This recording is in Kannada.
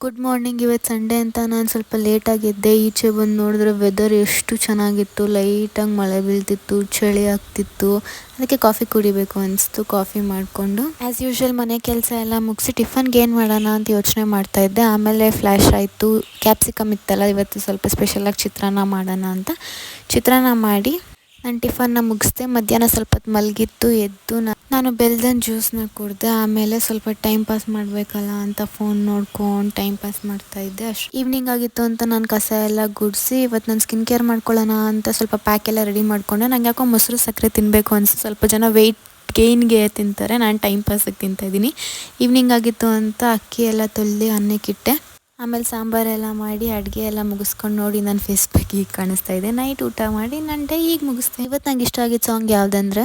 Good morning. ಇವತ್ತು ಸಂಡೇ ಅಂತ ನಾನು ಸ್ವಲ್ಪ ಲೇಟಾಗಿದ್ದೆ. ಈಚೆ ಬಂದು ನೋಡಿದ್ರೆ ವೆದರ್ ಎಷ್ಟು ಚೆನ್ನಾಗಿತ್ತು. ಲೈಟಾಗಿ ಮಳೆ ಬೀಳ್ತಿತ್ತು, ಚಳಿ ಆಗ್ತಿತ್ತು. ಅದಕ್ಕೆ ಕಾಫಿ ಕುಡಿಬೇಕು ಅನಿಸ್ತು. ಕಾಫಿ ಮಾಡಿಕೊಂಡು ಆ್ಯಸ್ ಯೂಶ್ವಲ್ ಮನೆ ಕೆಲಸ ಎಲ್ಲ ಮುಗಿಸಿ ಟಿಫನ್ಗೆ ಏನು ಮಾಡೋಣ ಅಂತ ಯೋಚನೆ ಮಾಡ್ತಾಯಿದ್ದೆ. ಆಮೇಲೆ ಫ್ಲ್ಯಾಶ್ ಆಯಿತು, ಕ್ಯಾಪ್ಸಿಕಮ್ ಇತ್ತಲ್ಲ, ಇವತ್ತು ಸ್ವಲ್ಪ ಸ್ಪೆಷಲಾಗಿ ಚಿತ್ರಾನ್ನ ಮಾಡೋಣ ಅಂತ ಚಿತ್ರಾನ್ನ ಮಾಡಿ ನಾನು ಟಿಫನ್ನ ಮುಗಿಸ್ದೆ. ಮಧ್ಯಾಹ್ನ ಸ್ವಲ್ಪ ಹೊತ್ತು ಮಲಗಿತ್ತು, ಎದ್ದು ನಾನು ಬೆಲ್ದನ್ ಜ್ಯೂಸನ್ನ ಕುಡಿದೆ. ಆಮೇಲೆ ಸ್ವಲ್ಪ ಟೈಮ್ ಪಾಸ್ ಮಾಡಬೇಕಲ್ಲ ಅಂತ ಫೋನ್ ನೋಡ್ಕೊಂಡು ಟೈಮ್ ಪಾಸ್ ಮಾಡ್ತಾಯಿದ್ದೆ. ಈವ್ನಿಂಗ್ ಆಗಿತ್ತು ಅಂತ ನಾನು ಕಸ ಎಲ್ಲ ಗುಡಿಸಿ ಇವತ್ತು ನಾನು ಸ್ಕಿನ್ ಕೇರ್ ಮಾಡ್ಕೊಳ್ಳೋಣ ಅಂತ ಸ್ವಲ್ಪ ಪ್ಯಾಕ್ ಎಲ್ಲ ರೆಡಿ ಮಾಡಿಕೊಂಡೆ. ನಂಗೆ ಯಾಕೋ ಮೊಸರು ಸಕ್ಕರೆ ತಿನ್ನಬೇಕು ಅನಿಸ್ತು. ಸ್ವಲ್ಪ ಜನ ವೆಯ್ಟ್ ಗೇಯ್ನ್ಗೆ ತಿಂತಾರೆ, ನಾನು ಟೈಮ್ ಪಾಸಿಗೆ ತಿಂತಾಯಿದ್ದೀನಿ. ಈವ್ನಿಂಗ್ ಆಗಿತ್ತು ಅಂತ ಅಕ್ಕಿ ಎಲ್ಲ ತೊಳೆದು ಅನ್ನಕ್ಕಿಟ್ಟೆ. ಆಮೇಲೆ ಸಾಂಬಾರೆಲ್ಲ ಮಾಡಿ ಅಡುಗೆ ಎಲ್ಲ ಮುಗಿಸ್ಕೊಂಡು ನೋಡಿ ನನ್ನ ಫೇಸ್ ಪ್ಯಾಕ್ ಈಗ ಕಾಣಿಸ್ತಾ ಇದೆ. ನೈಟ್ ಊಟ ಮಾಡಿ ನನ್ನ ಡೇ ಈಗ ಮುಗಿಸ್ದೆ. ಇವತ್ತು ನಂಗೆ ಇಷ್ಟ ಆಗಿದ್ದ ಸಾಂಗ್ ಯಾವುದಂದ್ರೆ